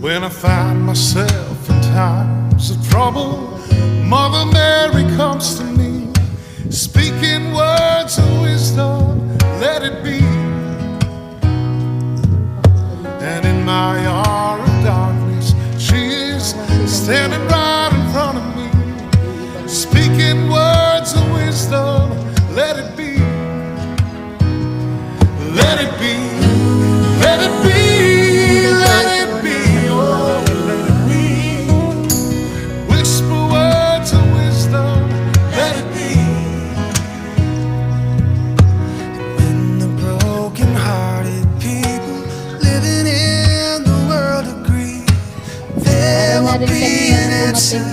When I find myself in times of trouble, Mother Mary comes to me, speaking words of wisdom, let it be. And in my hour of darkness, she is standing right in front of me, speaking words of wisdom, let it be. Let it be, let it be, let it be, oh, let it be. Whisper words of wisdom, let it be. When the broken-hearted people living in the world agree, there will be an answer.